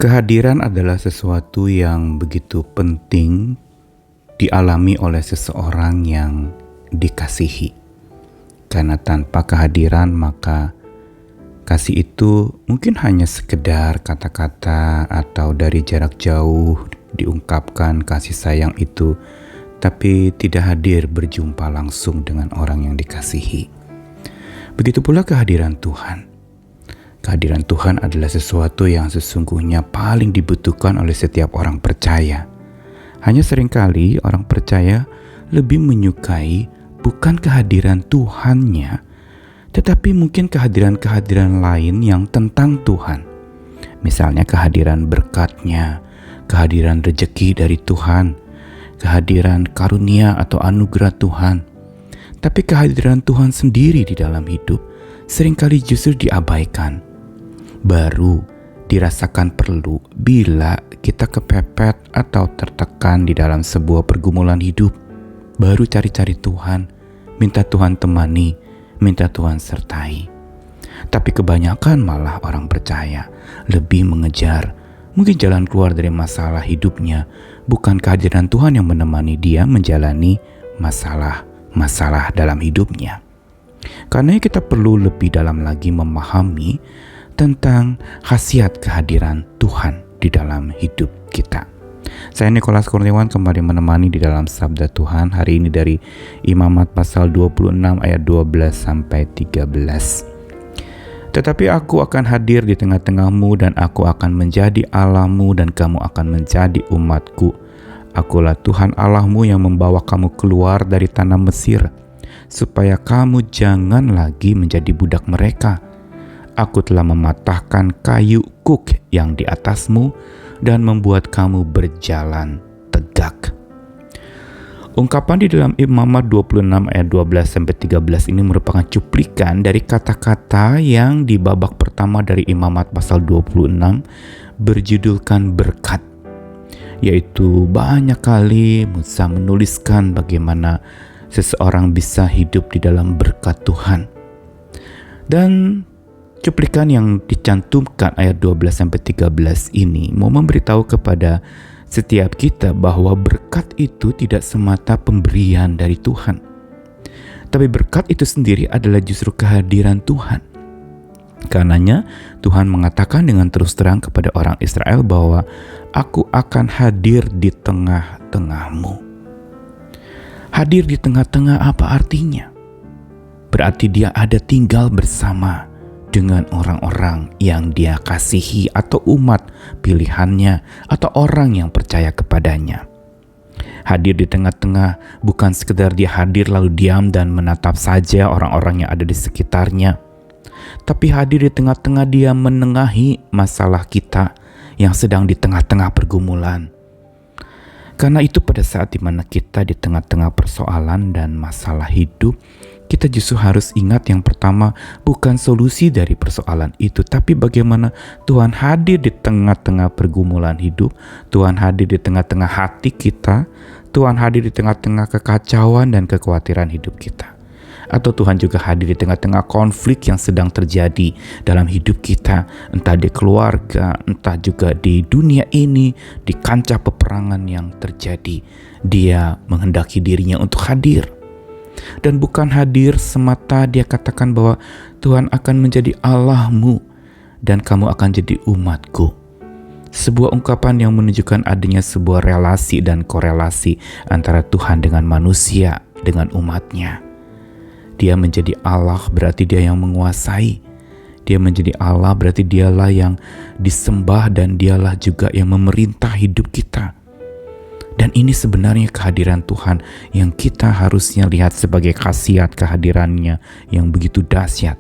Kehadiran adalah sesuatu yang begitu penting dialami oleh seseorang yang dikasihi. Karena tanpa kehadiran maka kasih itu mungkin hanya sekedar kata-kata atau dari jarak jauh diungkapkan kasih sayang itu, tapi tidak hadir berjumpa langsung dengan orang yang dikasihi. Begitu pula kehadiran Tuhan. Kehadiran Tuhan adalah sesuatu yang sesungguhnya paling dibutuhkan oleh setiap orang percaya. Hanya seringkali orang percaya lebih menyukai bukan kehadiran Tuhannya, tetapi mungkin kehadiran-kehadiran lain yang tentang Tuhan. Misalnya kehadiran berkat-Nya, kehadiran rejeki dari Tuhan, kehadiran karunia atau anugerah Tuhan. Tapi kehadiran Tuhan sendiri di dalam hidup seringkali justru diabaikan. Baru dirasakan perlu bila kita kepepet atau tertekan di dalam sebuah pergumulan hidup. Baru cari-cari Tuhan, minta Tuhan temani, minta Tuhan sertai. Tapi kebanyakan malah orang percaya lebih mengejar mungkin jalan keluar dari masalah hidupnya, bukan kehadiran Tuhan yang menemani dia menjalani masalah dalam hidupnya. Karena kita perlu lebih dalam lagi memahami tentang khasiat kehadiran Tuhan di dalam hidup kita. Saya Nikolas Kurniawan kembali menemani di dalam Sabda Tuhan hari ini dari Imamat pasal 26 ayat 12 sampai 13. Tetapi aku akan hadir di tengah-tengahmu dan aku akan menjadi Allahmu dan kamu akan menjadi umatku. Akulah Tuhan Allahmu yang membawa kamu keluar dari tanah Mesir, supaya kamu jangan lagi menjadi budak mereka. Aku telah mematahkan kayu kuk yang di atasmu dan membuat kamu berjalan tegak. Ungkapan di dalam Imamat 26 ayat 12-13 ini merupakan cuplikan dari kata-kata yang di babak pertama dari Imamat pasal 26 berjudulkan berkat. Yaitu banyak kali Musa menuliskan bagaimana seseorang bisa hidup di dalam berkat Tuhan. Dan cuplikan yang dicantumkan ayat 12-13 ini mau memberitahu kepada setiap kita bahwa berkat itu tidak semata pemberian dari Tuhan. Tapi berkat itu sendiri adalah justru kehadiran Tuhan. Karenanya Tuhan mengatakan dengan terus terang kepada orang Israel bahwa aku akan hadir di tengah-tengahmu. Hadir di tengah-tengah apa artinya? Berarti dia ada tinggal bersama dengan orang-orang yang dia kasihi atau umat pilihannya atau orang yang percaya kepadanya. Hadir di tengah-tengah bukan sekedar dia hadir lalu diam dan menatap saja orang-orang yang ada di sekitarnya. Tapi hadir di tengah-tengah dia menengahi masalah kita yang sedang di tengah-tengah pergumulan. Karena itu pada saat dimana kita di tengah-tengah persoalan dan masalah hidup, kita justru harus ingat yang pertama bukan solusi dari persoalan itu, tapi bagaimana Tuhan hadir di tengah-tengah pergumulan hidup, Tuhan hadir di tengah-tengah hati kita, Tuhan hadir di tengah-tengah kekacauan dan kekhawatiran hidup kita. Atau Tuhan juga hadir di tengah-tengah konflik yang sedang terjadi dalam hidup kita, entah di keluarga, entah juga di dunia ini, di kancah peperangan yang terjadi. Dia menghendaki dirinya untuk hadir. Dan bukan hadir semata dia katakan bahwa Tuhan akan menjadi Allahmu dan kamu akan jadi umatku. Sebuah ungkapan yang menunjukkan adanya sebuah relasi dan korelasi antara Tuhan dengan manusia, dengan umatnya. Dia menjadi Allah berarti dia yang menguasai. Dia menjadi Allah berarti dialah yang disembah dan dialah juga yang memerintah hidup kita. Dan ini sebenarnya kehadiran Tuhan yang kita harusnya lihat sebagai khasiat kehadirannya yang begitu dahsyat.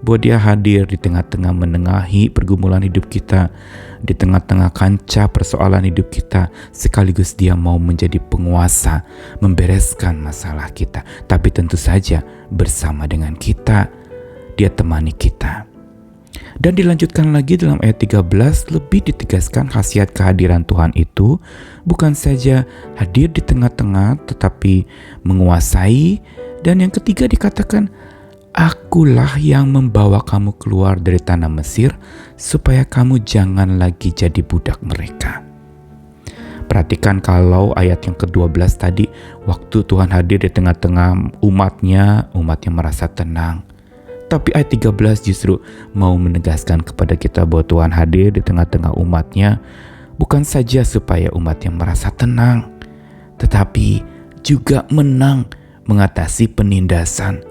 Bahwa dia hadir di tengah-tengah menengahi pergumulan hidup kita, di tengah-tengah kancah persoalan hidup kita, sekaligus dia mau menjadi penguasa, membereskan masalah kita. Tapi tentu saja bersama dengan kita, dia temani kita. Dan dilanjutkan lagi dalam ayat 13, lebih ditegaskan khasiat kehadiran Tuhan itu bukan saja hadir di tengah-tengah tetapi menguasai. Dan yang ketiga dikatakan Akulah yang membawa kamu keluar dari tanah Mesir, supaya kamu jangan lagi jadi budak mereka. Perhatikan kalau ayat yang ke-12 tadi, waktu Tuhan hadir di tengah-tengah umatnya merasa tenang. Tapi ayat 13 justru mau menegaskan kepada kita bahwa Tuhan hadir di tengah-tengah umatnya bukan saja supaya umatnya merasa tenang, tetapi juga menang mengatasi penindasan,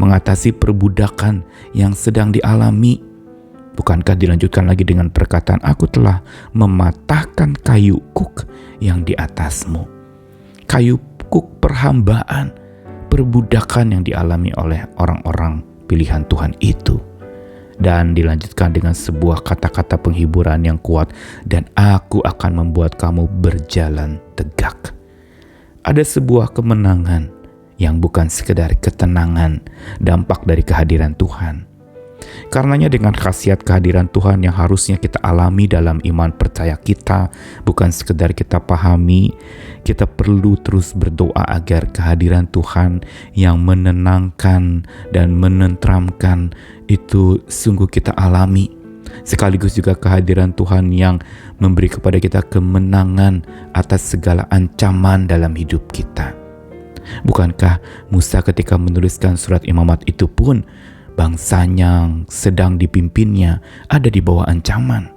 mengatasi perbudakan yang sedang dialami. Bukankah dilanjutkan lagi dengan perkataan, aku telah mematahkan kayu kuk yang di atasmu. Kayu kuk perhambaan, perbudakan yang dialami oleh orang-orang pilihan Tuhan itu. Dan dilanjutkan dengan sebuah kata-kata penghiburan yang kuat, dan aku akan membuat kamu berjalan tegak. Ada sebuah kemenangan yang bukan sekedar ketenangan, dampak dari kehadiran Tuhan. Karenanya dengan khasiat kehadiran Tuhan yang harusnya kita alami dalam iman percaya kita, bukan sekedar kita pahami, kita perlu terus berdoa agar kehadiran Tuhan yang menenangkan dan menenteramkan itu sungguh kita alami. Sekaligus juga kehadiran Tuhan yang memberi kepada kita kemenangan atas segala ancaman dalam hidup kita. Bukankah Musa ketika menuliskan surat imamat itu pun bangsanya yang sedang dipimpinnya ada di bawah ancaman.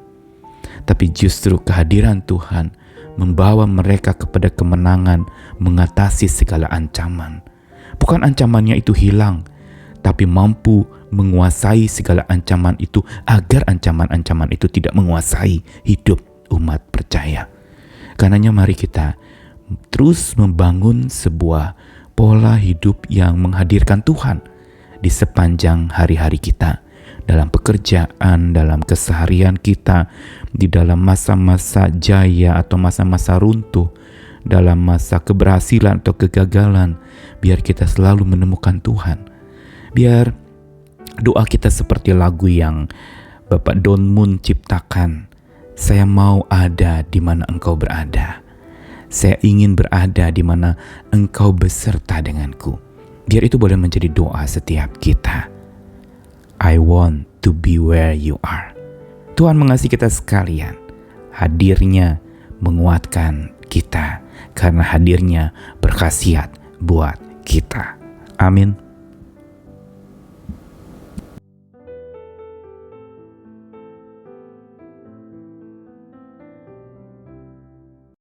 Tapi justru kehadiran Tuhan membawa mereka kepada kemenangan mengatasi segala ancaman. Bukan ancamannya itu hilang, tapi mampu menguasai segala ancaman itu agar ancaman-ancaman itu tidak menguasai hidup umat percaya. Karenanya mari kita terus membangun sebuah pola hidup yang menghadirkan Tuhan di sepanjang hari-hari kita, dalam pekerjaan, dalam keseharian kita, di dalam masa-masa jaya atau masa-masa runtuh, dalam masa keberhasilan atau kegagalan. Biar kita selalu menemukan Tuhan. Biar doa kita seperti lagu yang Bapak Don Moon ciptakan. Saya mau ada di mana engkau berada. Saya ingin berada di mana engkau beserta denganku. Biar itu boleh menjadi doa setiap kita. I want to be where you are. Tuhan mengasihi kita sekalian. Hadirnya menguatkan kita, karena hadirnya berkhasiat buat kita. Amin.